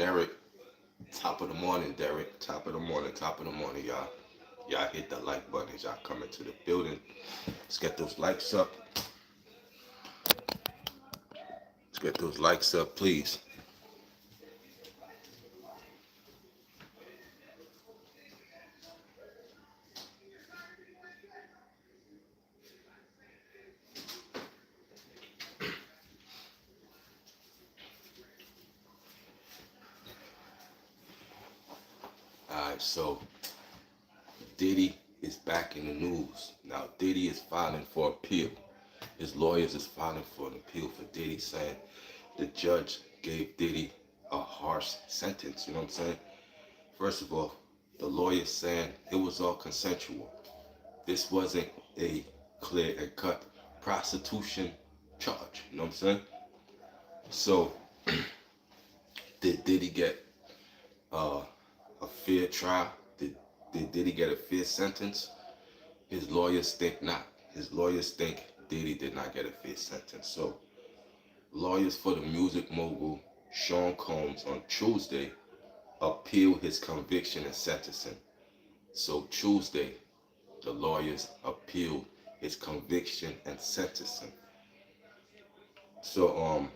Derek, top of the morning, Derek. Top of the morning, top of the morning, y'all. Y'all hit the like button as y'all come into the building. Let's get those likes up. Let's get those likes up, please. Alright, so Diddy is back in the news. Now Diddy is filing for appeal. His lawyers is filing for an appeal for Diddy, saying the judge gave Diddy a harsh sentence. You know what I'm saying? First of all, the lawyer's saying it was all consensual. This wasn't a clear and cut prostitution charge. You know what I'm saying? So, did he get a fair trial? Did he get a fair sentence? His lawyers think not. His lawyers think Diddy did not get a fair sentence. So, lawyers for the music mogul Sean Combs on Tuesday appealed his conviction and sentencing. So Tuesday, the lawyers appealed his conviction and sentencing. So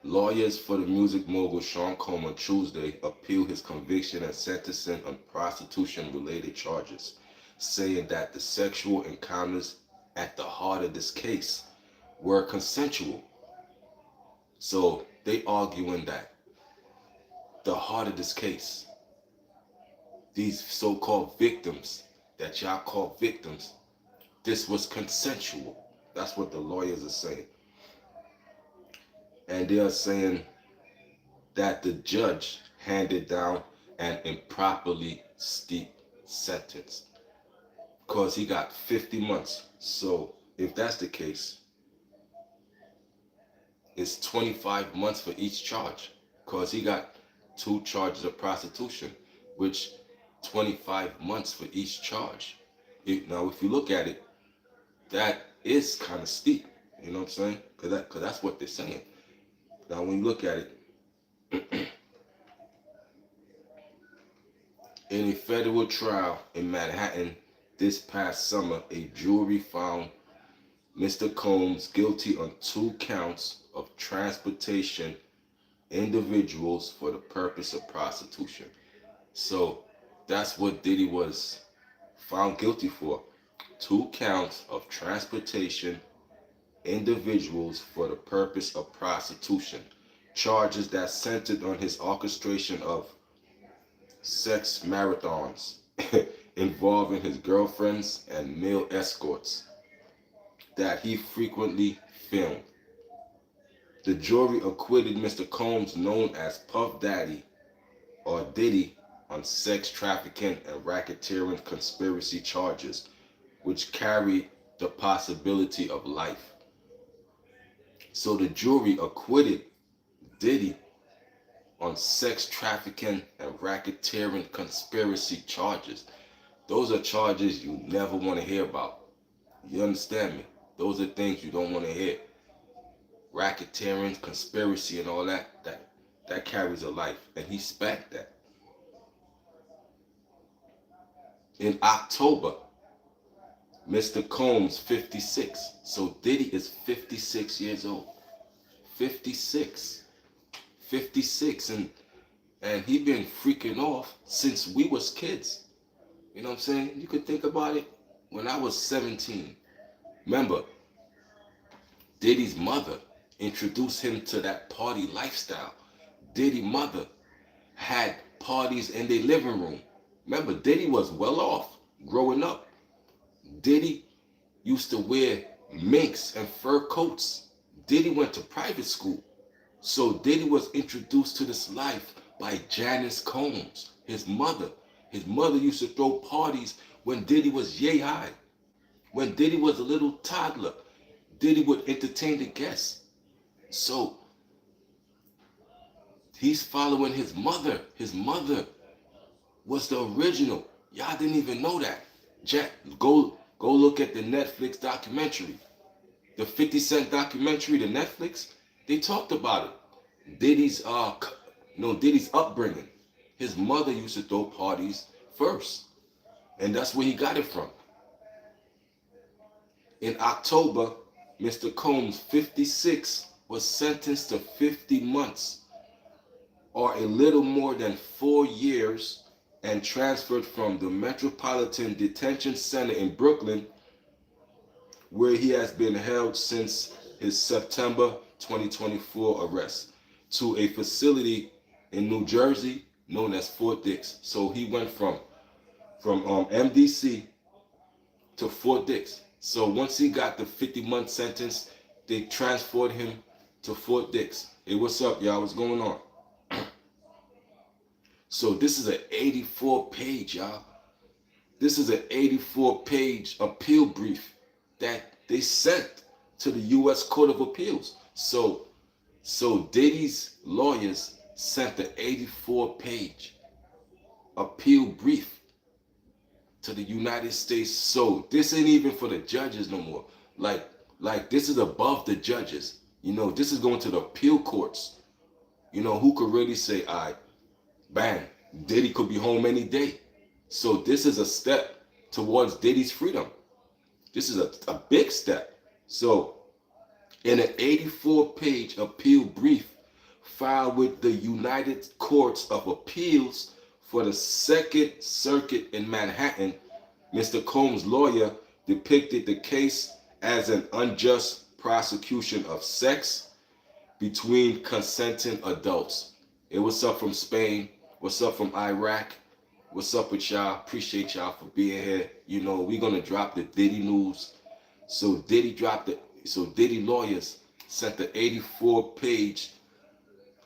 lawyers for the music mogul Sean Combs on Tuesday appealed his conviction and sentencing on prostitution-related charges, saying that the sexual encounters at the heart of this case were consensual. So they arguing that the heart of this case, these so-called victims that y'all call victims, this was consensual. That's what the lawyers are saying. And they are saying that the judge handed down an improperly steep sentence because he got 50 months. So if that's the case, it's 25 months for each charge because he got 2 charges of prostitution, which 25 months for each charge. Now, if you look at it, that is kind of steep. You know what I'm saying? Because that's what they're saying. Now, when you look at it, in a federal trial in Manhattan this past summer, a jury found Mr. Combs guilty on 2 counts of transportation individuals for the purpose of prostitution. So that's what Diddy was found guilty for. 2 counts of transportation individuals for the purpose of prostitution. Charges that centered on his orchestration of sex marathons involving his girlfriends and male escorts that he frequently filmed. The jury acquitted Mr. Combs, known as Puff Daddy or Diddy, on sex trafficking and racketeering conspiracy charges, which carried the possibility of life. So the jury acquitted Diddy on sex trafficking and racketeering conspiracy charges. Those are charges you never want to hear about. You understand me? Those are things you don't want to hear. Racketeering, conspiracy, and all that carries a life, and he spanked that. In October, Mr. Combs, 56. So Diddy is 56 years old. 56. 56. And he been freaking off since we was kids. You know what I'm saying? You could think about it. When I was 17, remember, Diddy's mother introduced him to that party lifestyle. Diddy's mother had parties in their living room. Remember, Diddy was well off growing up. Diddy used to wear minks and fur coats. Diddy went to private school. So Diddy was introduced to this life by Janice Combs, his mother. His mother used to throw parties when Diddy was yay high. When Diddy was a little toddler, Diddy would entertain the guests. So he's following his mother. His mother was the original. Y'all didn't even know that. Jack, go look at the Netflix documentary. The 50 Cent documentary, the Netflix, they talked about it. Diddy's Diddy's upbringing. His mother used to throw parties first, and that's where he got it from. In October, Mr. Combs, 56, was sentenced to 50 months, or a little more than 4 years, and transferred from the Metropolitan Detention Center in Brooklyn, where he has been held since his September 2024 arrest, to a facility in New Jersey known as Fort Dix. So he went from MDC to Fort Dix. So once he got the 50-month sentence, they transferred him to Fort Dix. Hey, what's up, y'all? What's going on? So this is an 84-page, y'all. This is an 84-page appeal brief that they sent to the U.S. Court of Appeals. So Diddy's lawyers sent the 84-page appeal brief to the United States. So this ain't even for the judges no more. Like this is above the judges. This is going to the appeal courts. Who could really say, all right, bang, Diddy could be home any day. So this is a step towards Diddy's freedom. This is a big step. So in an 84-page appeal brief filed with the United Courts of Appeals for the Second Circuit in Manhattan, Mr. Combs' lawyer depicted the case as an unjust prosecution of sex between consenting adults. Hey, what's up from Spain? What's up from Iraq? What's up with y'all? Appreciate y'all for being here. We're gonna drop the Diddy news. So Diddy lawyers sent the 84-page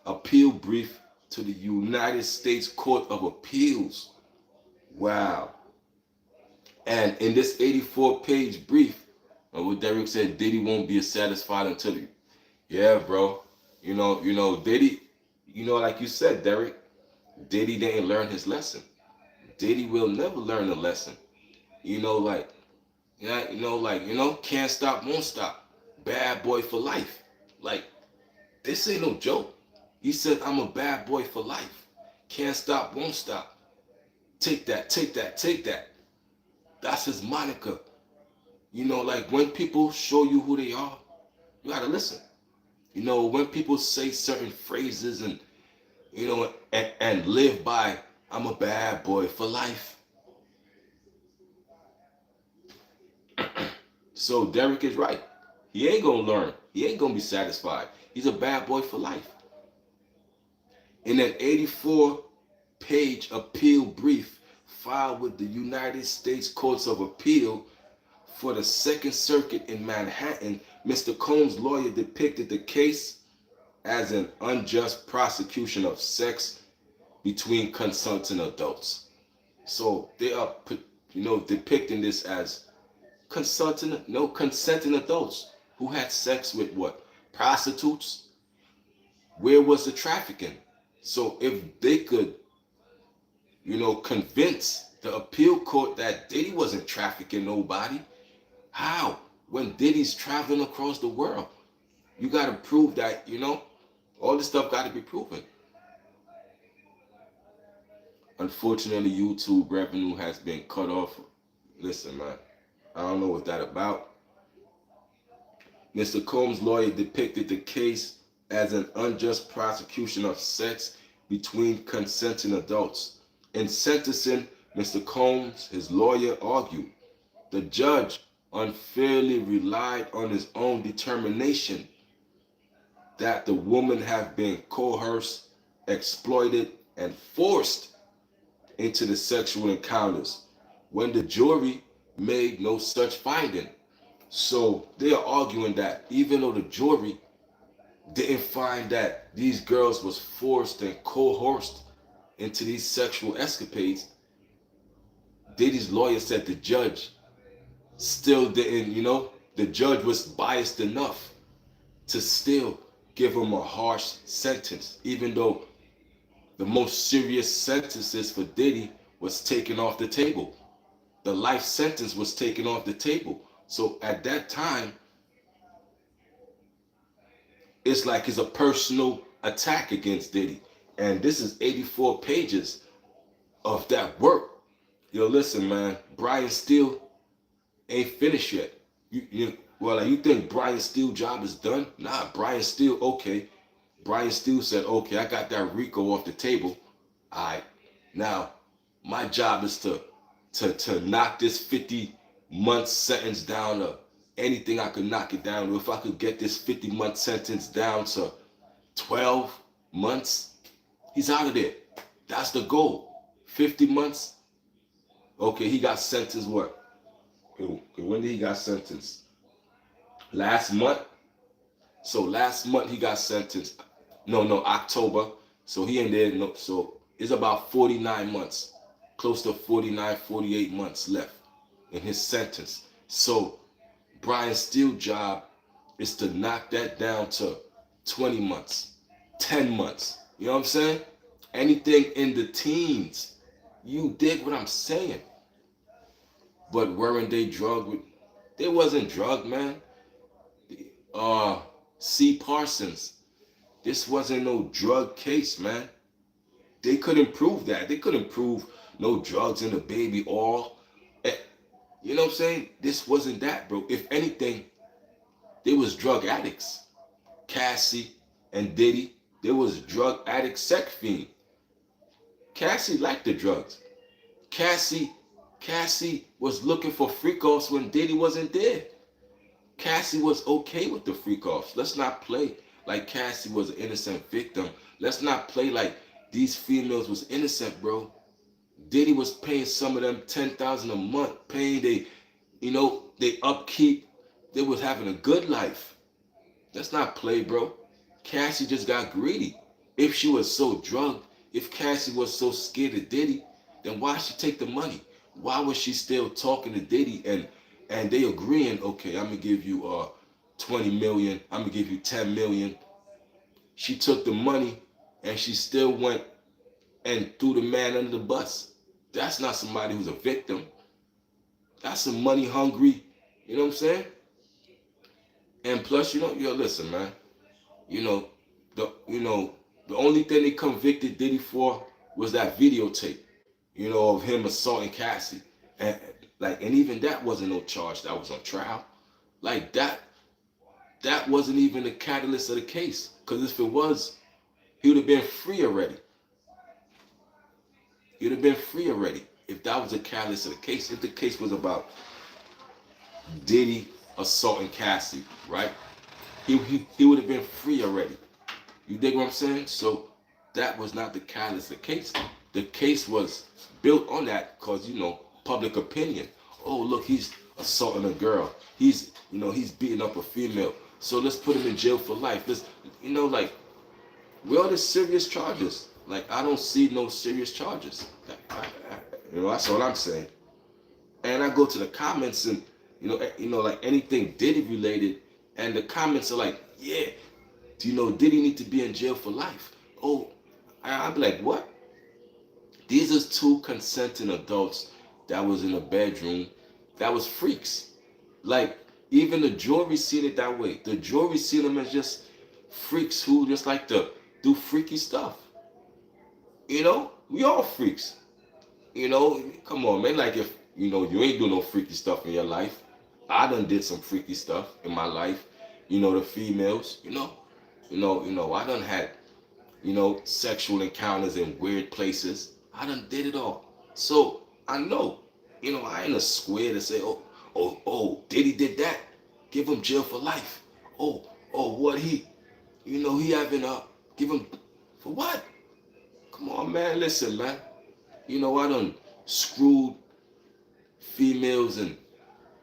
appeal brief to the United States Court of Appeals. Wow. And in this 84-page brief, what Derek said, Diddy won't be satisfied until he. Yeah, bro. Diddy, like you said, Derek, Diddy didn't learn his lesson. Diddy will never learn a lesson. Can't stop, won't stop. Bad boy for life. Like, this ain't no joke. He said, I'm a bad boy for life. Can't stop, won't stop. Take that, take that, take that. That's his moniker. When people show you who they are, you gotta listen. When people say certain phrases and live by, I'm a bad boy for life. So Derek is right. He ain't gonna learn. He ain't gonna be satisfied. He's a bad boy for life. In an 84-page appeal brief filed with the United States Courts of Appeal for the Second Circuit in Manhattan, Mr. Combs' lawyer depicted the case as an unjust prosecution of sex between consenting adults. So they are, depicting this as consenting adults who had sex with what? Prostitutes? Where was the trafficking? So if they could, convince the appeal court that Diddy wasn't trafficking nobody, how? When Diddy's traveling across the world, you got to prove that, all this stuff got to be proven. Unfortunately, YouTube revenue has been cut off. Listen, man, I don't know what that about. Mr. Combs' lawyer depicted the case as an unjust prosecution of sex between consenting adults. In sentencing, Mr. Combs, his lawyer, argued the judge unfairly relied on his own determination that the woman had been coerced, exploited, and forced into the sexual encounters when the jury made no such finding. So they are arguing that even though the jury didn't find that these girls was forced and coerced into these sexual escapades, Diddy's lawyer said the judge still didn't, the judge was biased enough to still give him a harsh sentence, even though the most serious sentences for Diddy was taken off the table. The life sentence was taken off the table. So at that time, it's like it's a personal attack against Diddy. And this is 84 pages of that work. Yo, listen, man, Brian Steele ain't finished yet. Well, like, you think Brian Steele's job is done? Nah, Brian Steele, okay. Brian Steele said, okay, I got that RICO off the table. All right, now my job is to knock this 50-month sentence down to anything I could knock it down to. If I could get this 50-month sentence down to 12 months, he's out of there. That's the goal. 50 months. Okay, he got sentenced what? Okay, when did he got sentenced? Last month. So last month he got sentenced. No, October. So he ain't there. No, so it's about 49 months, close to 49, 48 months left in his sentence. So Brian Steele's job is to knock that down to 20 months, 10 months. You know what I'm saying? Anything in the teens. You dig what I'm saying? But weren't they drugged? They wasn't drugged, man. C. Parsons. This wasn't no drug case, man. They couldn't prove that. They couldn't prove no drugs in the baby oil. You know what I'm saying? This wasn't that, bro. If anything, they was drug addicts. Cassie and Diddy, they was drug addict, sex fiend. Cassie liked the drugs. Cassie was looking for freak-offs when Diddy wasn't there. Cassie was okay with the freak-offs. Let's not play like Cassie was an innocent victim. Let's not play like these females was innocent, bro. Diddy was paying some of them $10,000 a month, paying they upkeep. They was having a good life. Let's not play, bro. Cassie just got greedy. If she was so drugged, if Cassie was so scared of Diddy, then why she take the money? Why was she still talking to Diddy and they agreeing, okay, I'm gonna give you 20 million, I'm gonna give you 10 million. She took the money and she still went and threw the man under the bus. That's not somebody who's a victim. That's a money hungry, you know what I'm saying? And plus, listen, man, the only thing they convicted Diddy for was that videotape, of him assaulting Cassie. And even that wasn't no charge that was on trial. Like that wasn't even the catalyst of the case. Because if it was, he would have been free already. He would have been free already if that was the catalyst of the case. If the case was about Diddy assaulting Cassie, right? He would have been free already. You dig what I'm saying? So that was not the catalyst of the case. The case was built on that because, public opinion. Oh, look, he's assaulting a girl. He's beating up a female. So let's put him in jail for life. Where are the serious charges? I don't see no serious charges. That's all I'm saying. And I go to the comments and, anything Diddy related, and the comments are like, yeah, Diddy need to be in jail for life. Oh, I'd be like, what? These are two consenting adults that was in a bedroom that was freaks. Even the jury seen it that way. The jury seen them as just freaks who just like to do freaky stuff. We all freaks. Come on, man. If, you ain't do no freaky stuff in your life. I done did some freaky stuff in my life. The females, I done had, sexual encounters in weird places. I done did it all. So I know, I ain't a square to say, oh, Diddy did that. Give him jail for life. What he having give him for what? Come on, man. Listen, man. I done screwed females and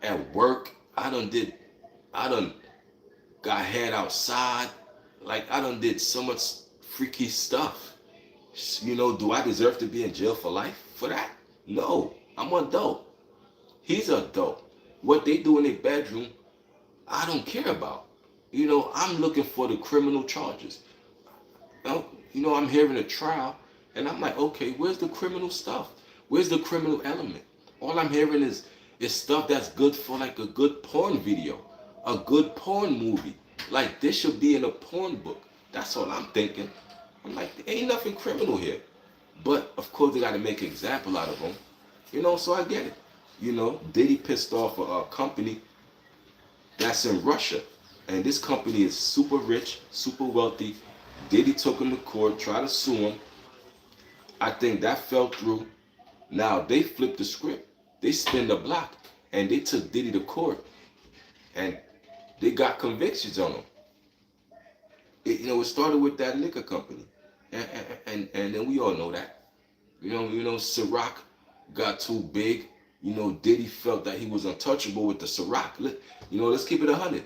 at work. I done got head outside. I done did so much freaky stuff. Do I deserve to be in jail for life for that? No, I'm an adult. He's an adult. What they do in their bedroom, I don't care about. I'm looking for the criminal charges. I'm hearing a trial, and I'm like, okay, where's the criminal stuff? Where's the criminal element? All I'm hearing is stuff that's good for a good porn video, a good porn movie. This should be in a porn book. That's all I'm thinking. I'm like, there ain't nothing criminal here. But of course, they got to make an example out of him. So I get it. Diddy pissed off a company that's in Russia. And this company is super rich, super wealthy. Diddy took him to court, tried to sue him. I think that fell through. Now they flipped the script. They spin the block and they took Diddy to court and they got convictions on him. It started with that liquor company. And then we all know that. Ciroc got too big. Diddy felt that he was untouchable with the Ciroc. Let's keep it 100.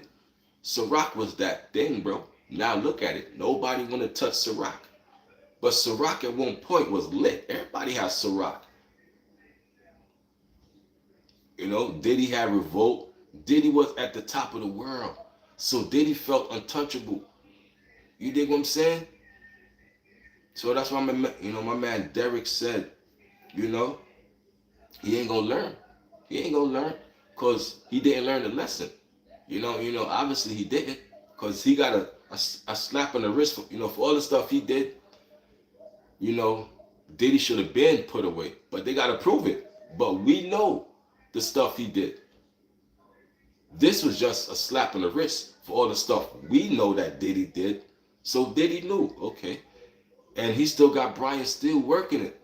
Ciroc was that thing, bro. Now look at it. Nobody want to touch Ciroc. But Ciroc at one point was lit. Everybody has Ciroc. Diddy had Revolt. Diddy was at the top of the world. So Diddy felt untouchable. You dig what I'm saying? So that's why my man Derek said, he ain't gonna learn. He ain't gonna learn because he didn't learn the lesson. Obviously he didn't because he got a slap on the wrist for all the stuff he did. Diddy should have been put away, but they gotta prove it. But we know the stuff he did. This was just a slap on the wrist for all the stuff we know that Diddy did. So Diddy knew, okay. And he still got Brian still working it.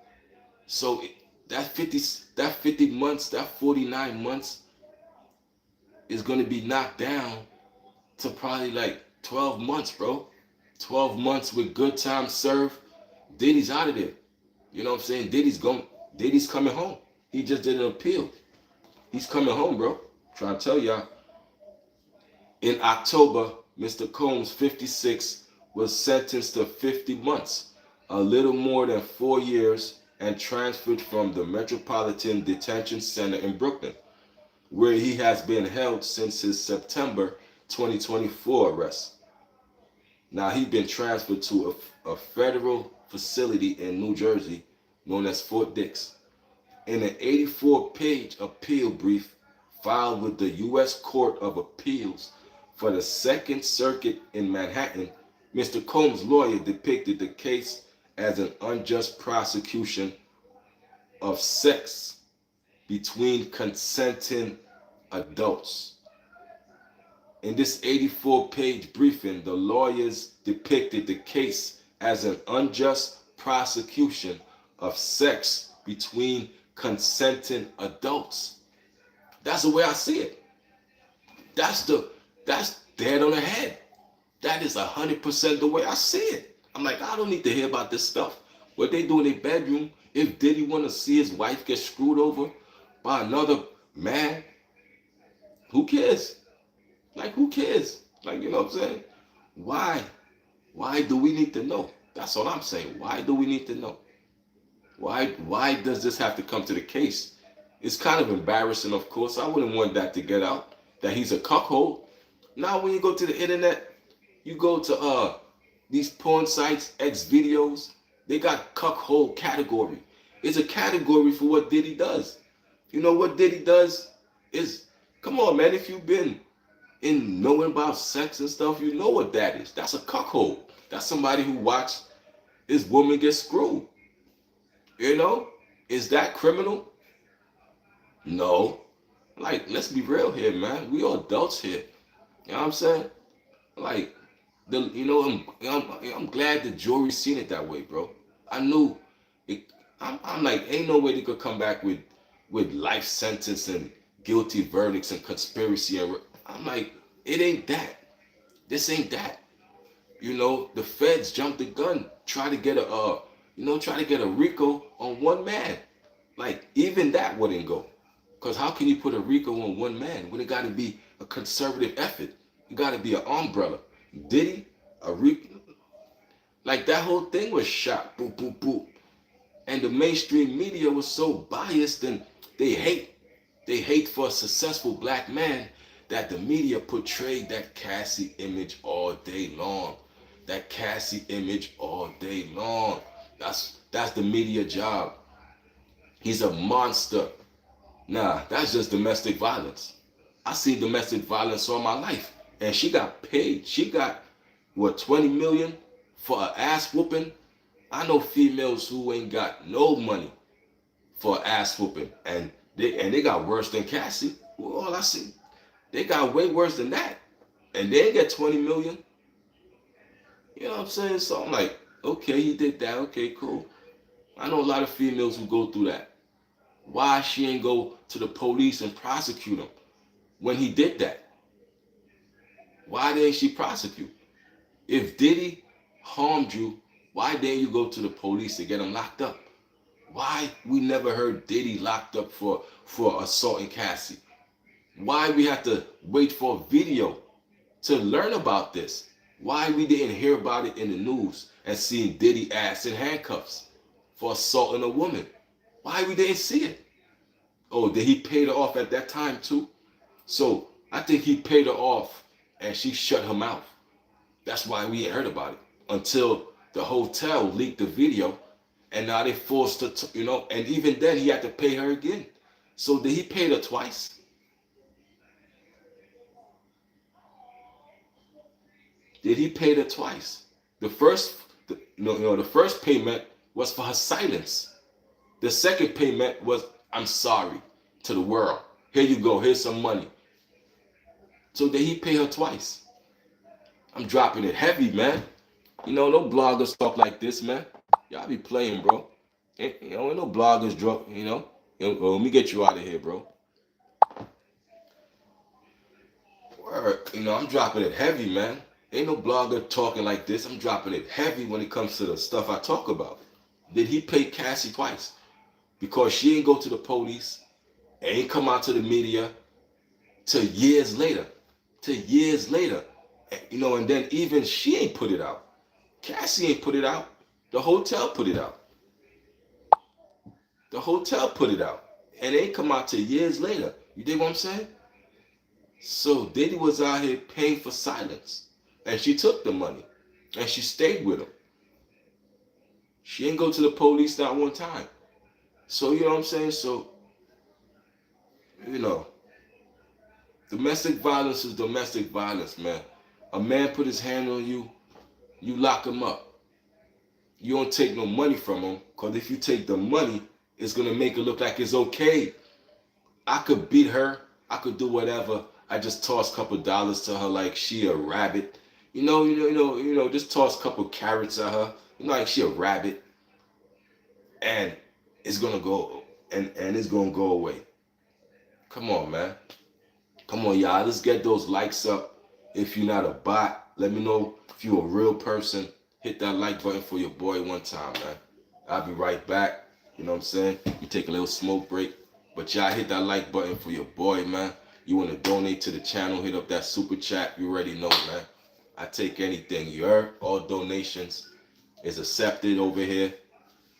So that 50 months, that 49 months is going to be knocked down to probably like 12 months, bro. 12 months with good time served. Diddy's out of there. You know what I'm saying? Diddy's coming home. He just did an appeal. He's coming home, bro. Trying to tell y'all. In October, Mr. Combs, 56, was sentenced to 50 months, a little more than 4 years, and transferred from the Metropolitan Detention Center in Brooklyn, where he has been held since his September 2024 arrest. Now, he's been transferred to a federal facility in New Jersey known as Fort Dix. In an 84-page appeal brief filed with the U.S. Court of Appeals for the Second Circuit in Manhattan, Mr. Combs' lawyer depicted the case as an unjust prosecution of sex between consenting adults. In this 84-page briefing, the lawyers depicted the case as an unjust prosecution of sex between consenting adults. That's the way I see it. That's dead on the head. That is 100% the way I see it. I'm like, I don't need to hear about this stuff. What they do in their bedroom, if Diddy want to see his wife get screwed over by another man, who cares? Like, who cares? Like, you know what I'm saying? Why? Why do we need to know? That's all I'm saying. Why do we need to know? Why does this have to come to the case? It's kind of embarrassing, of course. I wouldn't want that to get out, that he's a cuckold. Now, when you go to the internet, you go to these porn sites, X videos, they got cuckold category. It's a category for what Diddy does. You know what Diddy does is, come on, man, if you've been in knowing about sex and stuff, you know what that is. That's a cuckold. That's somebody who watched his woman get screwed. Is that criminal? No. Like, let's be real here, man. We all adults here. You know what I'm saying? Like, I'm glad the jury seen it that way, bro. I knew it. I'm like, ain't no way they could come back with life sentence and guilty verdicts and conspiracy. I'm like, it ain't that. This ain't that. The feds jumped the gun, try to get a RICO on one man. Like, even that wouldn't go. Because how can you put a RICO on one man when it got to be a conservative effort? It got to be an umbrella. Diddy, a RICO. Like, that whole thing was shot. Boop, boop, boop. And the mainstream media was so biased, and they hate for a successful black man, that the media portrayed that Cassie image all day long. That Cassie image all day long. That's the media job. He's a monster. Nah, that's just domestic violence. I seen domestic violence all my life. And she got paid. She got, 20 million? for an ass whooping. I know females who ain't got no money for an ass whooping, and they got worse than Cassie. Well, all I see, they got way worse than that, and they ain't get 20 million. You know what I'm saying? So I'm like, okay, he did that. Okay, cool. I know a lot of females who go through that. Why she ain't go to the police and prosecute him when he did that? Why didn't she prosecute? If Diddy harmed you, why didn't you go to the police to get him locked up? Why we never heard Diddy locked up for assaulting Cassie? Why we had to wait for a video to learn about this? Why we didn't hear about it in the news and seeing Diddy ass in handcuffs for assaulting a woman? Why we didn't see it? Oh, did he pay her off at that time too? So I think he paid her off and she shut him out. That's why we ain't heard about it until the hotel leaked the video, and now they forced her to, and even then he had to pay her again. So did he pay her twice? Did he pay her twice? The first, the first payment was for her silence. The second payment was, I'm sorry to the world. Here you go. Here's some money. So did he pay her twice? I'm dropping it heavy, man. No bloggers talk like this, man. Y'all be playing, bro. Ain't no bloggers drop, let me get you out of here, bro. Word, I'm dropping it heavy, man. Ain't no blogger talking like this. I'm dropping it heavy when it comes to the stuff I talk about. Did he pay Cassie twice? Because she ain't go to the police, ain't come out to the media till years later. Till years later. And then even she ain't put it out. Cassie ain't put it out. The hotel put it out. The hotel put it out. And it ain't come out till years later. You dig what I'm saying? So Diddy was out here paying for silence. And she took the money. And she stayed with him. She ain't go to the police not one time. So you know what I'm saying? So, you know, domestic violence is domestic violence, man. A man put his hand on you, you lock him up. You don't take no money from him, because if you take the money, it's going to make it look like it's okay. I could beat her. I could do whatever. I just toss a couple dollars to her like she a rabbit. Just toss a couple carrots at her. Like she a rabbit. And it's going to go, and it's going to go away. Come on, man. Come on, y'all. Let's get those likes up. If you're not a bot, let me know if you're a real person. Hit that like button for your boy one time, man. I'll be right back. You know what I'm saying? You take a little smoke break. But y'all hit that like button for your boy, man. You want to donate to the channel, hit up that super chat. You already know, man. I take anything. You heard? All donations is accepted over here.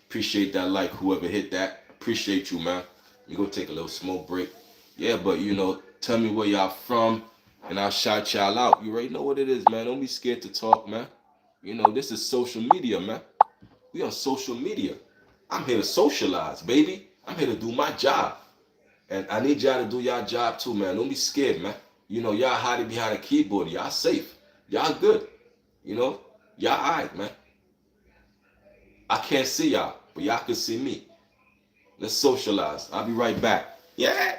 Appreciate that like, whoever hit that. Appreciate you, man. We gonna take a little smoke break. Yeah, but tell me where y'all from, and I'll shout y'all out. You already know what it is, man. Don't be scared to talk, man. This is social media, man. We on social media. I'm here to socialize, baby. I'm here to do my job. And I need y'all to do y'all job too, man. Don't be scared, man. Y'all hiding behind a keyboard. Y'all safe. Y'all good. Y'all alright, man. I can't see y'all, but y'all can see me. Let's socialize. I'll be right back. Yeah.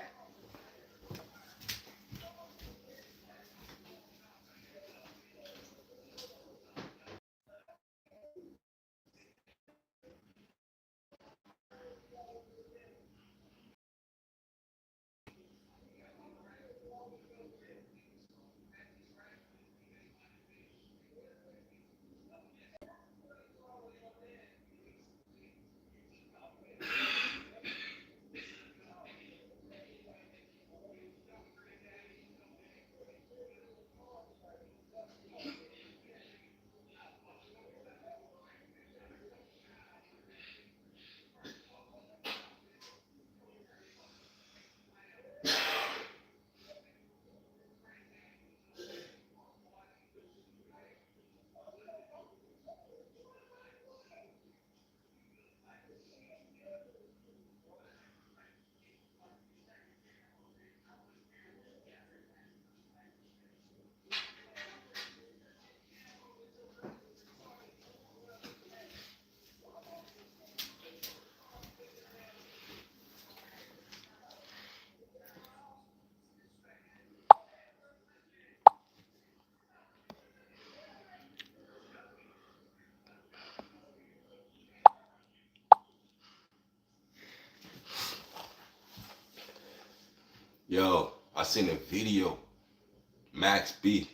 Yo, I seen a video. Max B.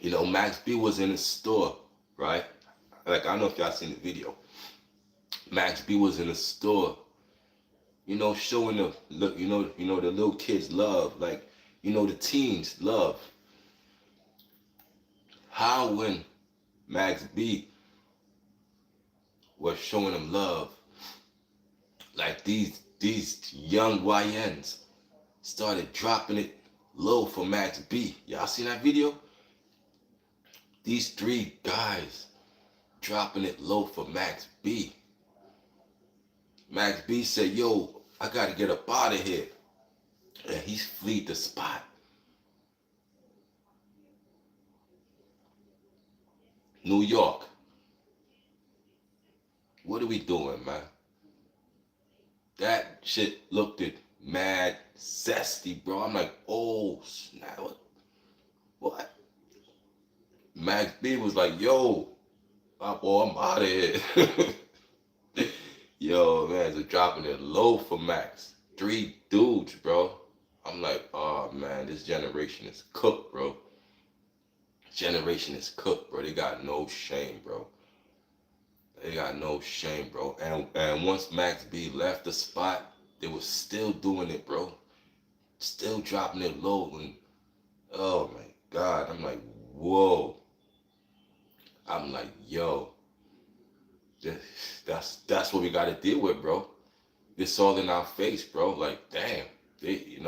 Max B was in a store, right? Like, I don't know if y'all seen the video. Max B was in a store, showing the look, the little kids love, like, the teens love. How when Max B was showing them love, like these young YNs started dropping it low for Max B. Y'all seen that video? These three guys dropping it low for Max B. Max B said, yo, I gotta get up out of here. And he fled the spot. New York. What are we doing, man? That shit looked at mad zesty, bro. I'm like, oh snap. What? Max B was like, yo, boy, I'm out of here. Yo, man, they're dropping it low for Max. 3 dudes, bro. I'm like, oh man, this generation is cooked, bro. Generation is cooked, bro. They got no shame, bro. They got no shame, bro. And once Max B left the spot, they was still doing it, bro. Still dropping it low. And oh my God, I'm like, whoa. I'm like, yo, that's what we got to deal with, bro. It's all in our face, bro. Like, damn, they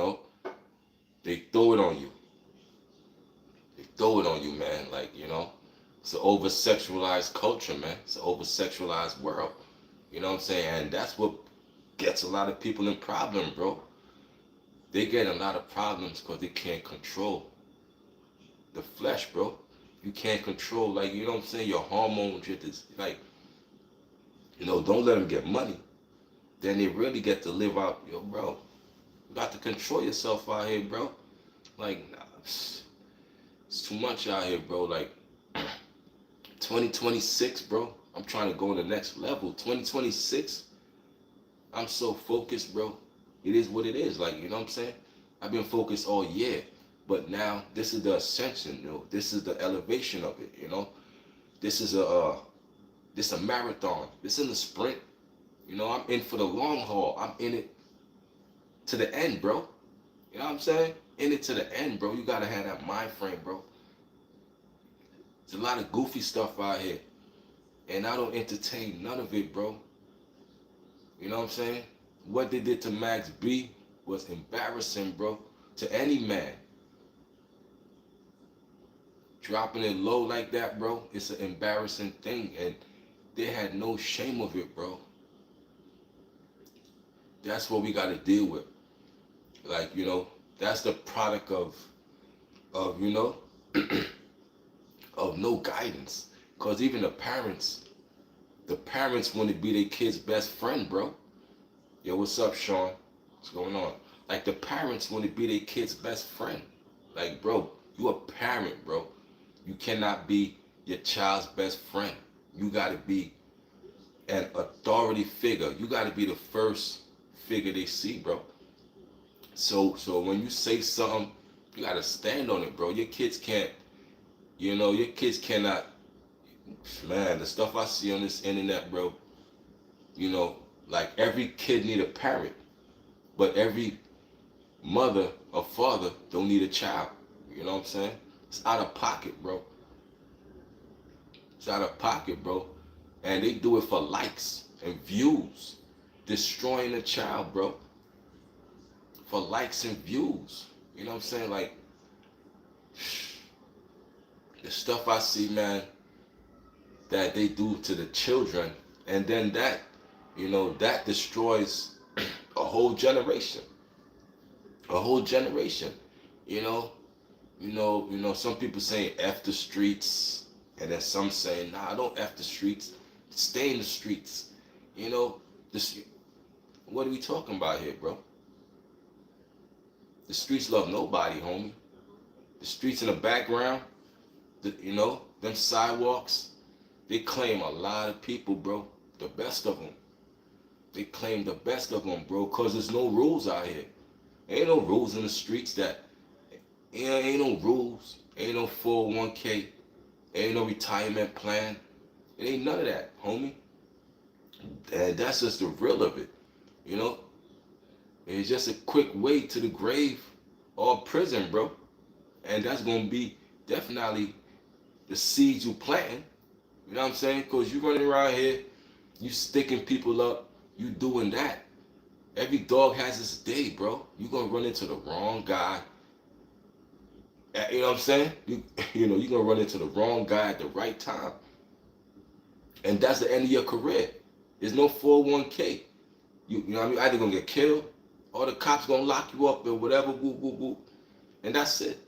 throw it on you. They throw it on you, man. Like, it's an over-sexualized culture, man. It's an over-sexualized world. You know what I'm saying? And that's what gets a lot of people in problem, bro. They get a lot of problems because they can't control the flesh, bro. You can't control, like, you know what I'm saying, your hormones, like, don't let them get money. Then they really get to live out, yo, bro. You got to control yourself out here, bro. Like, nah, it's too much out here, bro. Like, 2026, bro. I'm trying to go to the next level. 2026, I'm so focused, bro. It is what it is. Like, you know what I'm saying? I've been focused all year. But now, this is the ascension, This is the elevation of it, This is a marathon. This is a sprint. I'm in for the long haul. I'm in it to the end, bro. You know what I'm saying? In it to the end, bro. You gotta have that mind frame, bro. There's a lot of goofy stuff out here. And I don't entertain none of it, bro. You know what I'm saying? What they did to Max B was embarrassing, bro. To any man. Dropping it low like that, bro, it's an embarrassing thing. And they had no shame of it, bro. That's what we got to deal with. Like, that's the product of of no guidance. Because even the parents want to be their kid's best friend, bro. Yo, what's up, Sean? What's going on? Like, the parents want to be their kid's best friend. Like, bro, you a parent, bro. You cannot be your child's best friend. You got to be an authority figure. You got to be the first figure they see, bro. So when you say something, you got to stand on it, bro. Your kids can't, your kids cannot, man, the stuff I see on this internet, bro, like every kid need a parent, but every mother or father don't need a child. You know what I'm saying? It's out of pocket, bro. It's out of pocket, bro. And they do it for likes and views. Destroying a child, bro. For likes and views. You know what I'm saying? Like, the stuff I see, man, that they do to the children. And then that, that destroys a whole generation. A whole generation. Some people saying F the streets, and then some saying, nah, don't F the streets, stay in the streets. What are we talking about here, bro? The streets love nobody, homie. The streets in the background, them sidewalks, they claim a lot of people, bro. The best of them. They claim the best of them, bro, because there's no rules out here. Ain't no rules in the streets that, ain't no rules. Ain't no 401k. Ain't no retirement plan. It ain't none of that, homie. And that's just the real of it. You know, it's just a quick way to the grave or prison, bro. And that's gonna be definitely the seeds you planting. You know what I'm saying? Because you running around here, you sticking people up, you doing that. Every dog has its day, bro. You gonna run into the wrong guy. You know what I'm saying? You know, you gonna run into the wrong guy at the right time. And that's the end of your career. There's no 401k. You know what I mean? Either gonna get killed or the cops gonna lock you up or whatever, whoop, whoop, whoop. And that's it.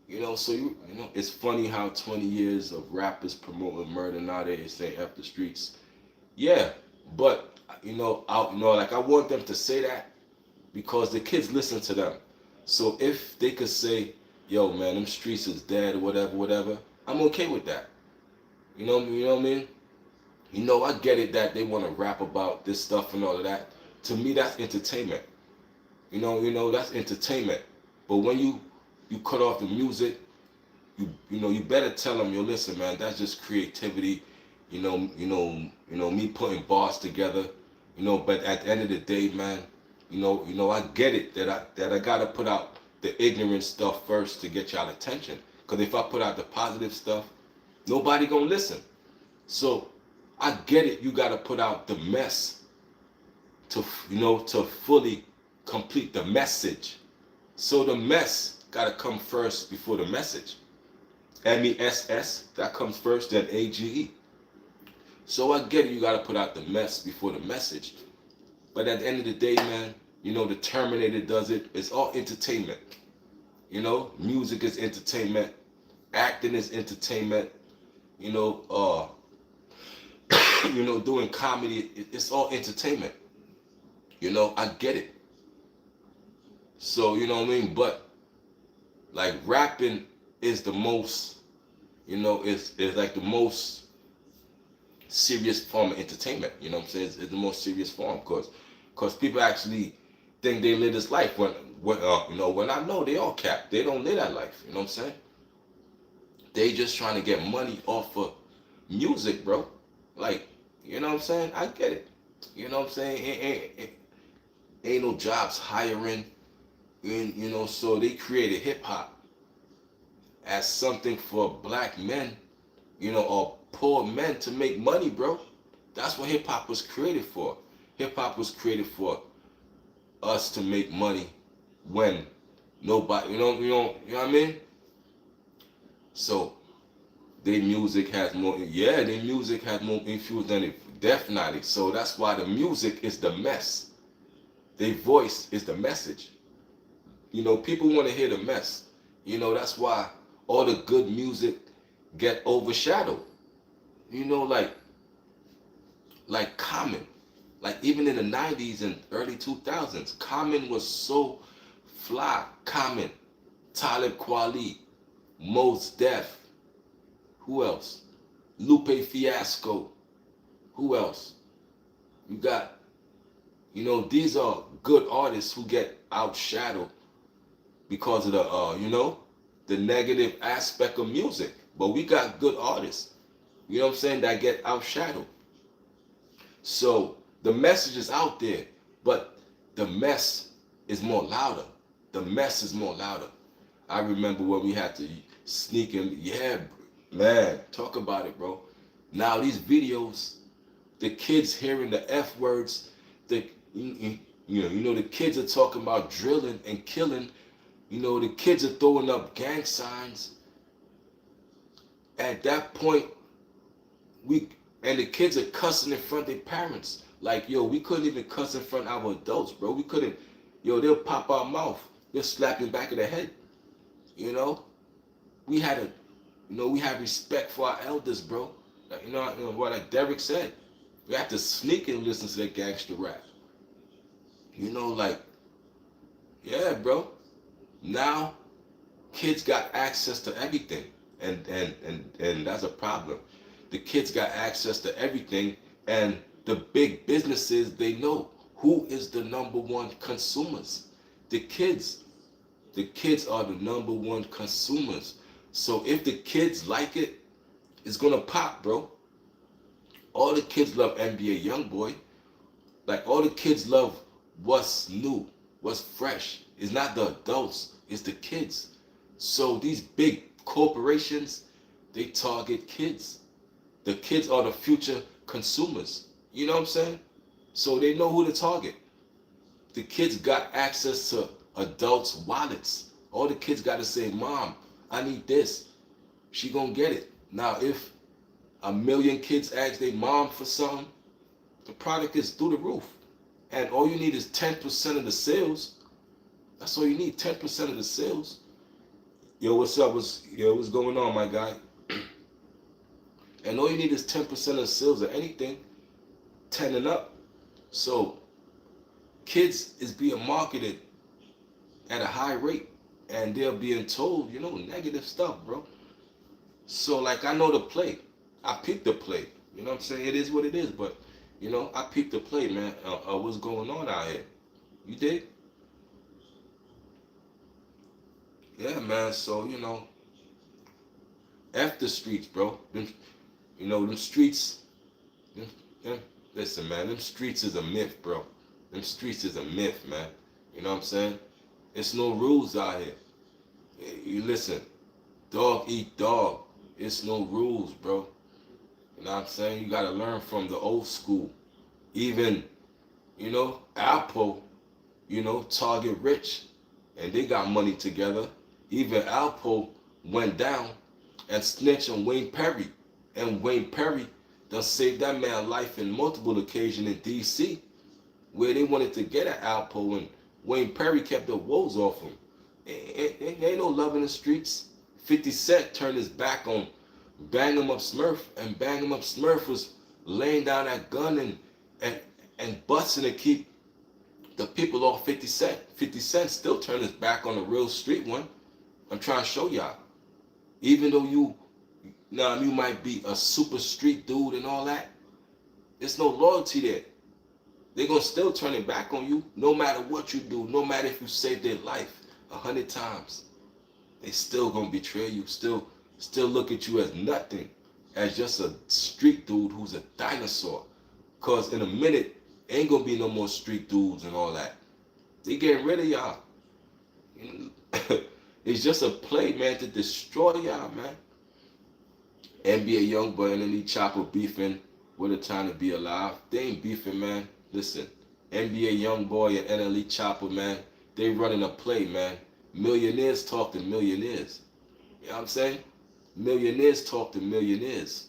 You know, so you know, it's funny how 20 years of rappers promoting murder nowadays saying F the streets. Yeah, but like I want them to say that because the kids listen to them. So if they could say, yo man, them streets is dead or whatever, whatever, I'm okay with that. You know what I mean? You know, I get it that they want to rap about this stuff and all of that. To me, that's entertainment. That's entertainment. But when you cut off the music, you better tell them, yo, listen, man, that's just creativity. Me putting bars together. But at the end of the day, man, I get it that I gotta put out the ignorant stuff first to get y'all attention. Cause if I put out the positive stuff, nobody gonna listen. So I get it. You gotta put out the mess to fully complete the message. So the mess gotta come first before the message. MESS, that comes first, then AGE. So I get it. You gotta put out the mess before the message. But at the end of the day, man, the Terminator does it. It's all entertainment. Music is entertainment. Acting is entertainment. Doing comedy, it's all entertainment. I get it. So, you know what I mean? But, like, rapping is the most, is like the most serious form of entertainment. You know what I'm saying? It's the most serious form because people actually think they live this life when I know they all cap. They don't live that life. You know what I'm saying? They just trying to get money off of music, bro. Like, you know what I'm saying? I get it. You know what I'm saying? Ain't no jobs hiring. And, so they created hip hop as something for black men, or poor men to make money, bro. That's what hip hop was created for. Hip hop was created for us to make money when nobody, you know what I mean? So their music has more influence than it, definitely. So that's why the music is the mess. Their voice is the message. People want to hear the mess. That's why all the good music get overshadowed. Like Common. Like even in the 90s and early 2000s, Common was so fly. Common, Talib Kweli, Mos Def. Who else? Lupe Fiasco. Who else? You got, these are good artists who get outshadowed because of the negative aspect of music. But we got good artists, that get outshadowed. So the message is out there, but the mess is more louder. The mess is more louder. I remember when we had to sneak in. Yeah, man, talk about it, bro. Now these videos, the kids hearing the F words, the kids are talking about drilling and killing. The kids are throwing up gang signs. At that point, the kids are cussing in front of their parents. Like, yo, we couldn't even cuss in front of our adults, bro. We couldn't. They'll pop our mouth. They'll slap in the back of the head. We had we had respect for our elders, bro. Like, like Derek said, we have to sneak and listen to that gangster rap. Yeah, bro. Now, kids got access to everything, and that's a problem. The kids got access to everything, and the big businesses, they know who is the number one consumers. The kids. The kids are the number one consumers. So if the kids like it, it's gonna pop, bro. All the kids love NBA YoungBoy. Like all the kids love what's new, what's fresh. It's not the adults, it's the kids. So these big corporations, they target kids. The kids are the future consumers. You know what I'm saying? So they know who to target. The kids got access to adults' wallets. All the kids got to say, Mom, I need this. She gonna get it. Now, if a million kids ask their mom for something, the product is through the roof. And all you need is 10% of the sales. That's all you need, 10% of the sales. Yo, what's up? What's going on, my guy? And all you need is 10% of the sales of anything, 10 and up. So kids is being marketed at a high rate, and they're being told, negative stuff, bro. So like I know the play. I peeped the play. You know what I'm saying? It is what it is, but I peeped the play, man. What's going on out here? You dig? Yeah, man. So, F the streets, bro. Them streets, listen, man, them streets is a myth, bro. Them streets is a myth, man. You know what I'm saying? It's no rules out here. You listen, dog eat dog. It's no rules, bro. You know what I'm saying? You gotta learn from the old school. Even, Apple, Target Rich, and they got money together. Even Alpo went down and snitched on Wayne Perry. And Wayne Perry done saved that man life in multiple occasions in D.C. where they wanted to get at Alpo, and Wayne Perry kept the woes off him. Ain't no love in the streets. 50 Cent turned his back on Bang 'em Up Smurf, and Bang 'em Up Smurf was laying down that gun and busting to keep the people off 50 Cent. 50 Cent still turned his back on the real street one. I'm trying to show y'all. Even though you might be a super street dude and all that, there's no loyalty there. They're going to still turn it back on you no matter what you do, no matter if you saved their life 100 times. They still going to betray you, still look at you as nothing, as just a street dude who's a dinosaur. Because in a minute, ain't going to be no more street dudes and all that. They getting rid of y'all. It's just a play, man, to destroy y'all, man. NBA YoungBoy and any Chopper beefing. What a time to be alive. They ain't beefing, man. Listen, NBA YoungBoy and NLE Chopper, man, they running a play, man. Millionaires talk to millionaires. You know what I'm saying? Millionaires talk to millionaires.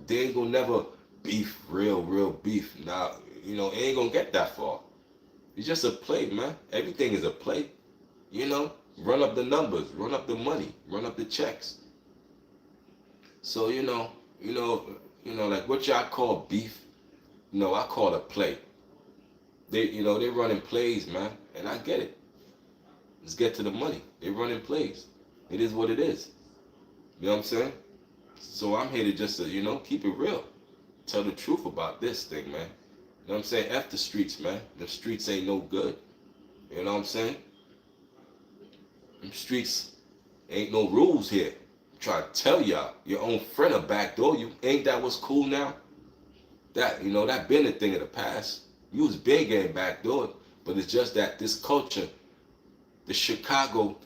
They ain't gonna never beef, real beef. Now, it ain't gonna get that far. It's just a play, man. Everything is a play. Run up the numbers, run up the money, run up the checks. So, like what y'all call beef, I call it play. They running plays, man, and I get it. Let's get to the money. They running plays. It is what it is. You know what I'm saying? So I'm here to just, keep it real. Tell the truth about this thing, man. You know what I'm saying? F the streets, man. The streets ain't no good. You know what I'm saying? Them streets ain't no rules here. I'm trying to tell y'all, your own friend will backdoor you. Ain't that what's cool now? That, that been a thing of the past. You was been getting backdoored, but it's just that this culture, the Chicago,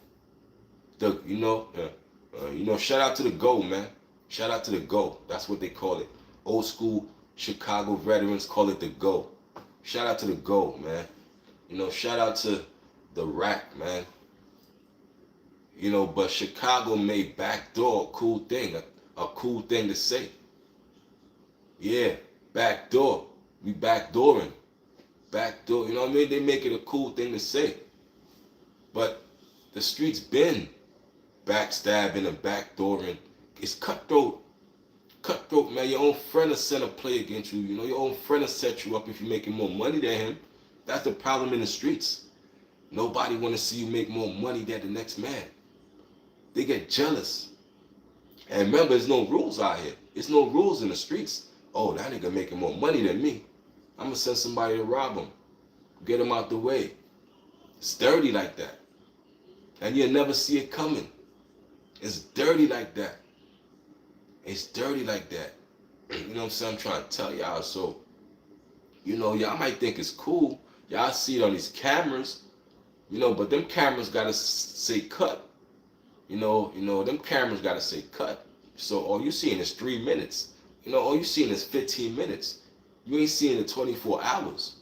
shout out to the GO, man. Shout out to the GO. That's what they call it. Old school Chicago veterans call it the GO. Shout out to the GO, man. Shout out to the Rack, man. But Chicago made backdoor a cool thing, a cool thing to say. Yeah, backdoor. We backdooring. Backdoor, you know what I mean? They make it a cool thing to say. But the streets been backstabbing and backdooring. It's cutthroat. Cutthroat, man. Your own friend will send a play against you. Your own friend will set you up if you're making more money than him. That's the problem in the streets. Nobody want to see you make more money than the next man. They get jealous. And remember, there's no rules out here. There's no rules in the streets. Oh, that nigga making more money than me. I'm gonna send somebody to rob them, get them out the way. It's dirty like that, and you'll never see it coming. It's dirty like that. It's dirty like that. You know what I'm saying? I'm trying to tell y'all. So, y'all might think it's cool. Y'all see it on these cameras, but them cameras gotta say cut. Them cameras gotta say cut. So all you seeing is 3 minutes. All you seeing is 15 minutes. You ain't seeing the 24 hours.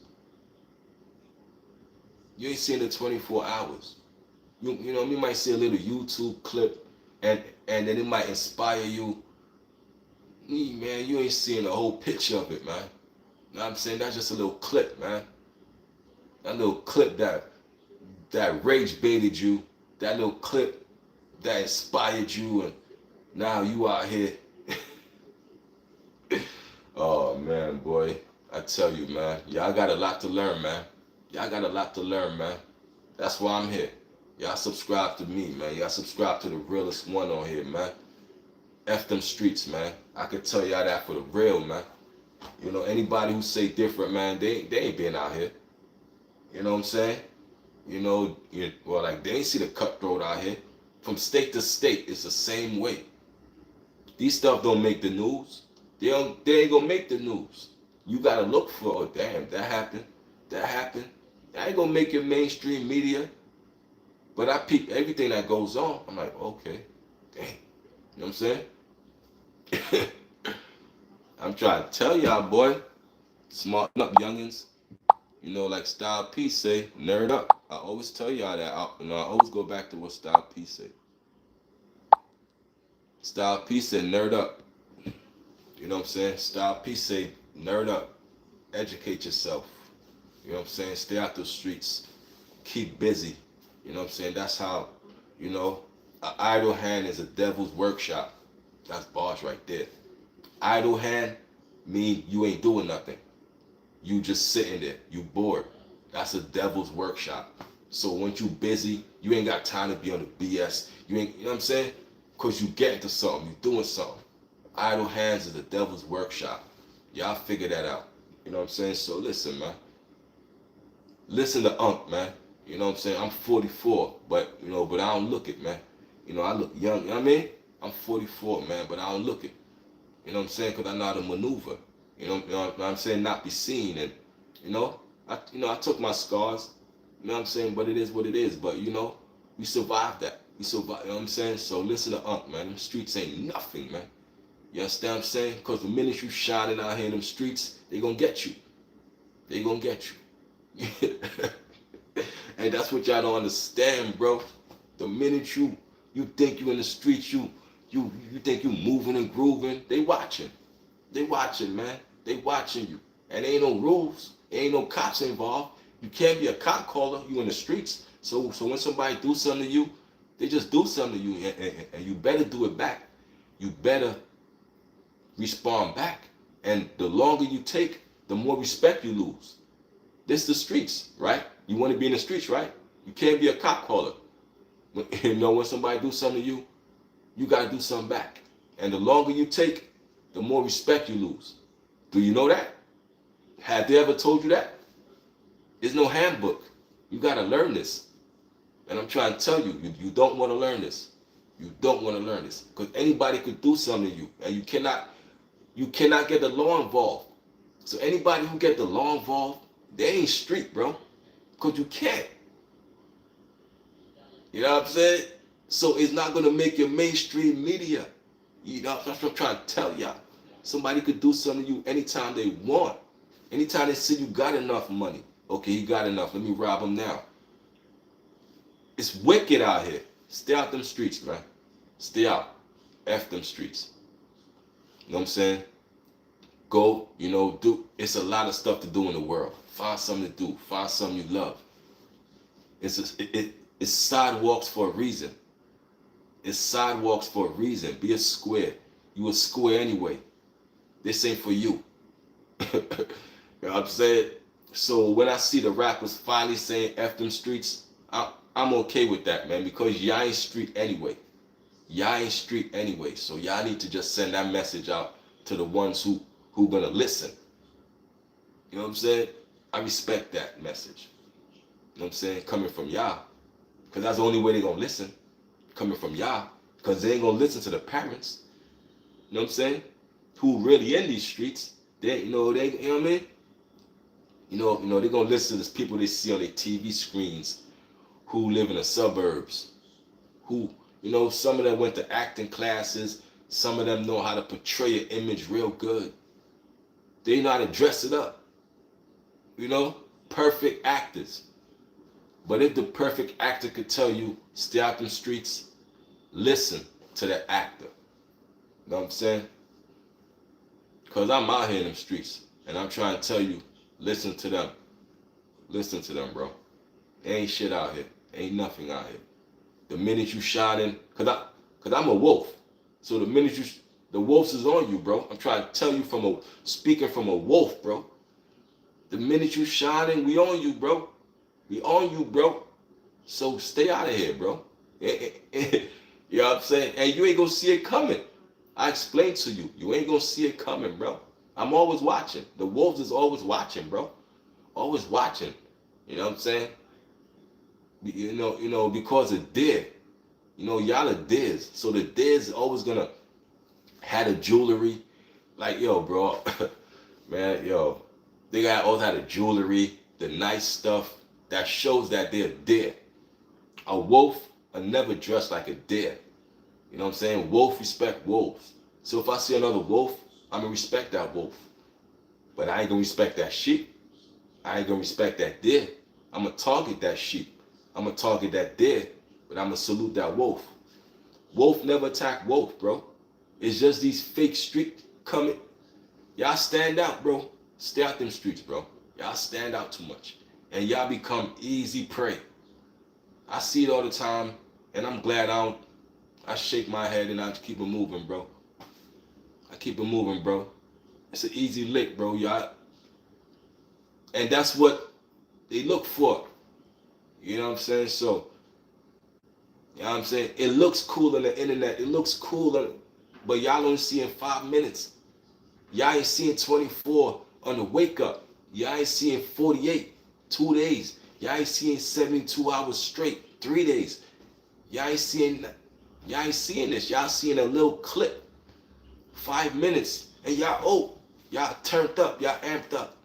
You ain't seeing the 24 hours. You might see a little YouTube clip, and then it might inspire you. Man, you ain't seeing the whole picture of it, man. You know what I'm saying? That's just a little clip, man. That little clip that rage baited you. That little clip that inspired you, and now you out here. Oh man, boy, I tell you, man, y'all got a lot to learn, man. Y'all got a lot to learn, man. That's why I'm here. Y'all subscribe to me, man. Y'all subscribe to the realest one on here, man. F them streets, man. I can tell y'all that for the real, man. Anybody who say different, man, they ain't been out here. You know what I'm saying? They ain't see the cutthroat out here. From state to state, it's the same way. These stuff don't make the news. They ain't gonna make the news. You gotta look for, oh damn, that happened. That happened. That ain't gonna make your mainstream media. But I peep everything that goes on. I'm like, okay, dang. You know what I'm saying? I'm trying to tell y'all, boy. Smarten up, youngins. Like Style P say, nerd up. I always tell y'all that. I always go back to what Style P say. Style P said, nerd up. You know what I'm saying? Style P say, nerd up. Educate yourself. You know what I'm saying? Stay out the streets. Keep busy. You know what I'm saying? That's how, an idle hand is a devil's workshop. That's bars right there. Idle hand mean you ain't doing nothing. You just sitting there. You bored. That's a devil's workshop. So once you busy, you ain't got time to be on the BS. You know what I'm saying? Because you getting to something. You doing something. Idle hands is the devil's workshop. Y'all figure that out. You know what I'm saying? So listen, man. Listen to Unc, man. You know what I'm saying? I'm 44, but I don't look it, man. I look young. You know what I mean? I'm 44, man, but I don't look it. You know what I'm saying? Because I know how to maneuver. You know what I'm saying? Not be seen. And, I took my scars. You know what I'm saying? But it is what it is. But, we survived that. We survived. You know what I'm saying? So listen to Unc, man. Them streets ain't nothing, man. You understand what I'm saying? Because the minute you shining out here in them streets, they going to get you. They going to get you. And that's what y'all don't understand, bro. The minute you think you in the streets, you think you moving and grooving, they watching. They watching, man. They watching you. And there ain't no rules. There ain't no cops involved. You can't be a cop caller. You in the streets. So when somebody do something to you, they just do something to you, and you better do it back. You better respond back. And the longer you take, the more respect you lose. This the streets, right? You want to be in the streets, right? You can't be a cop caller. When somebody do something to you, you got to do something back. And the longer you take, the more respect you lose. Do you know that? Have they ever told you that? There's no handbook. You got to learn this. And I'm trying to tell you, you don't want to learn this. You don't want to learn this. Because anybody could do something to you. And you cannot get the law involved. So anybody who get the law involved, they ain't street, bro. Because you can't. You know what I'm saying? So it's not going to make your mainstream media. That's what I'm trying to tell y'all. Somebody could do something to you anytime they want. Anytime they see you got enough money. Okay, you got enough. Let me rob them now. It's wicked out here. Stay out them streets, man. Stay out. F them streets. You know what I'm saying? Go, do. It's a lot of stuff to do in the world. Find something to do. Find something you love. It's sidewalks for a reason. It's sidewalks for a reason. Be a square. You a square anyway. This ain't for you. You know what I'm saying? So when I see the rappers finally saying F them streets, I'm okay with that, man, because y'all ain't street anyway. Y'all ain't street anyway. So y'all need to just send that message out to the ones who gonna listen. You know what I'm saying? I respect that message. You know what I'm saying? Coming from y'all. Because that's the only way they're going to listen. Coming from y'all. Because they ain't going to listen to the parents. You know what I'm saying? Who really in these streets. You know what I mean? They're going to listen to the people they see on their TV screens who live in the suburbs. Who, some of them went to acting classes. Some of them know how to portray an image real good. They know how to dress it up. Perfect actors. But if the perfect actor could tell you, stay out them streets, listen to that actor. You know what I'm saying? Because I'm out here in them streets. And I'm trying to tell you, listen to them. Listen to them, bro. There ain't shit out here. Ain't nothing out here. The minute you shining, because I'm a wolf. So the minute the wolf is on you, bro. I'm trying to tell you speaking from a wolf, bro. The minute you shining, we on you, bro. We on you, bro. So stay out of here, bro. You know what I'm saying? And you ain't gonna see it coming. I explained to you. You ain't gonna see it coming, bro. I'm always watching. The wolves is always watching, bro. Always watching. You know what I'm saying? Because of deer. Y'all are deers. So the deers is always gonna have the jewelry. Like, yo, bro. Man, yo. They got all that of jewelry, the nice stuff that shows that they're deer. A wolf will never dress like a deer. You know what I'm saying? Wolf respect wolves. So if I see another wolf, I'm going to respect that wolf. But I ain't going to respect that sheep. I ain't going to respect that deer. I'm going to target that sheep. I'm going to target that deer, but I'm going to salute that wolf. Wolf never attack wolf, bro. It's just these fake street coming. Y'all stand out, bro. Stay out them streets, bro. Y'all stand out too much. And y'all become easy prey. I see it all the time, and I'm glad I shake my head and I keep it moving, bro. I keep it moving, bro. It's an easy lick, bro, y'all. And that's what they look for. You know what I'm saying? So, you know what I'm saying? It looks cool on the internet. It looks cool, but y'all only see in 5 minutes. Y'all ain't seeing 24 on the wake up. Y'all ain't seeing 48, 2 days. Y'all ain't seeing 72 hours straight, 3 days. Y'all ain't seeing this. Y'all seeing a little clip, 5 minutes, and y'all turned up, y'all amped up.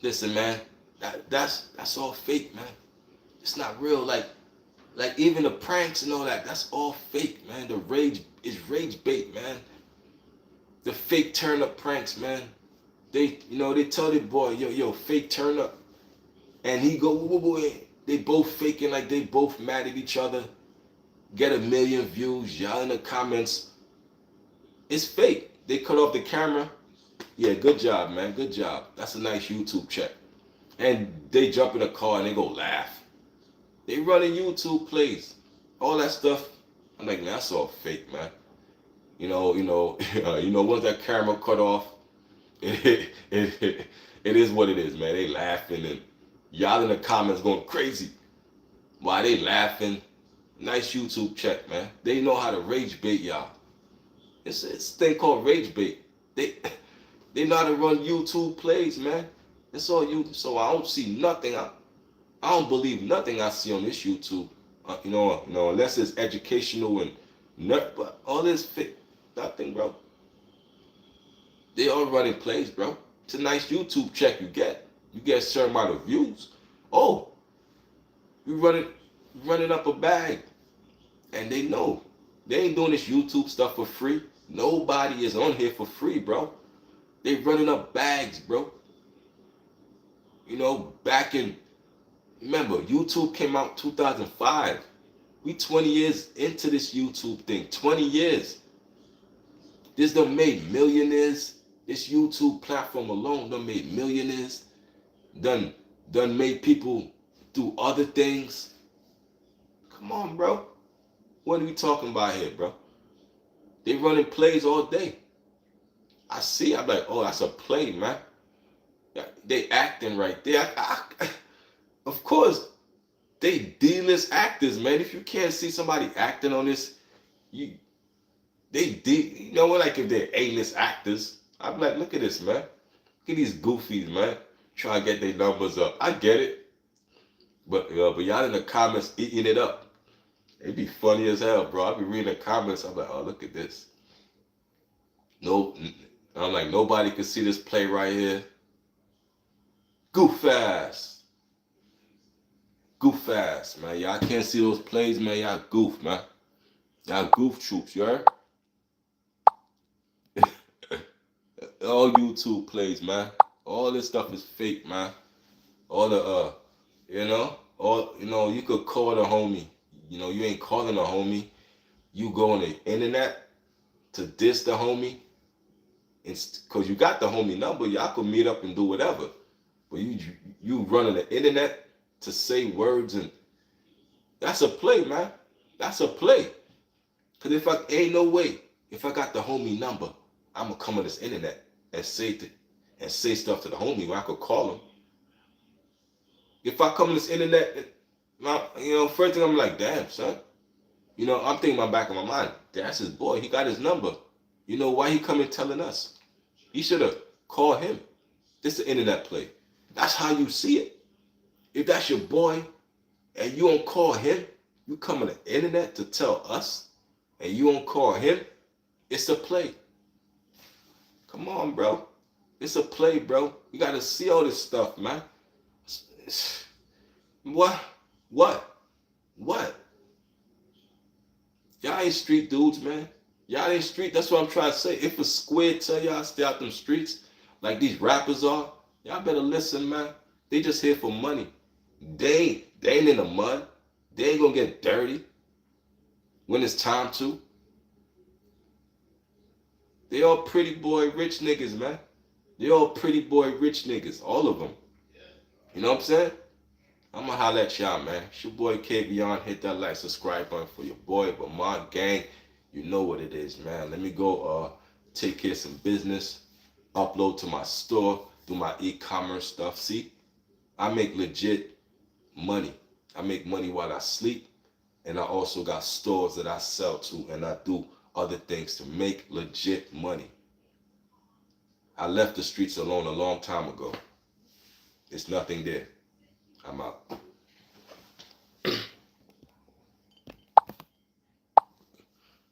Listen, man, that's all fake, man. It's not real. Like even the pranks and all that, that's all fake, man. The rage is rage bait, man. The fake turn up pranks, man. They tell the boy, yo, fake turn up. And he go, woo. They both faking like they both mad at each other. Get 1 million views. Y'all in the comments. It's fake. They cut off the camera. Yeah, good job, man. Good job. That's a nice YouTube check. And they jump in a car and they go laugh. They running YouTube plays. All that stuff. I'm like, man, that's all fake, man. Once that camera cut off, it is what it is, man. They laughing and y'all in the comments going crazy. Why they laughing? Nice YouTube check, man. They know how to rage bait y'all. It's a thing called rage bait. They know how to run YouTube plays, man. It's all you. So I don't see nothing. I don't believe nothing I see on this YouTube. Unless it's educational and but all this fake. Nothing, bro. They all running plays, bro. It's a nice YouTube check you get. You get a certain amount of views. Oh, you running up a bag. And they know. They ain't doing this YouTube stuff for free. Nobody is on here for free, bro. They running up bags, bro. Remember, YouTube came out 2005. We 20 years into this YouTube thing. 20 years. This done made millionaires. This YouTube platform alone done made millionaires. Done made people do other things. Come on, bro. What are we talking about here, bro? They running plays all day. I'm like, oh, that's a play, man. They acting right there. Of course, they D-list actors, man. If you can't see somebody acting on this, like if they're A-list actors, I'm like, look at this, man. Look at these goofies, man. Trying to get their numbers up. I get it. But y'all in the comments eating it up. It'd be funny as hell, bro. I be reading the comments. I'm like, oh, look at this. No, I'm like, nobody can see this play right here. Goof fast. Goof fast, man. Y'all can't see those plays, man. Y'all goof, man. Y'all goof troops, you heard? All YouTube plays, man. All this stuff is fake, man. All the you could call the homie. You ain't calling a homie. You go on the internet to diss the homie. Cause you got the homie number, y'all could meet up and do whatever. But you running the internet to say words, and that's a play, man. That's a play. Cause ain't no way, if I got the homie number, I'm gonna come on this internet and say stuff to the homie where I could call him. If I come on this internet, first thing I'm like, damn, son. I'm thinking in my back of my mind, that's his boy. He got his number. Why he coming telling us? He should have called him. This is the internet play. That's how you see it. If that's your boy and you don't call him, you come on the internet to tell us and you don't call him, it's a play. Come on, bro. It's a play, bro. You got to see all this stuff, man. What? Y'all ain't street dudes, man. Y'all ain't street. That's what I'm trying to say. If a squid tell y'all stay out them streets like these rappers are, y'all better listen, man. They just here for money. They ain't in the mud. They ain't gonna get dirty when it's time to. They all pretty boy rich niggas, man. They all pretty boy rich niggas. All of them. You know what I'm saying? I'm gonna holler at y'all, man. It's your boy KVon. Hit that like, subscribe button for your boy. But my gang, you know what it is, man. Let me go take care of some business. Upload to my store. Do my e-commerce stuff. See? I make legit money. I make money while I sleep. And I also got stores that I sell to. And I do other things to make legit money. I left the streets alone a long time ago. There's nothing there. I'm out.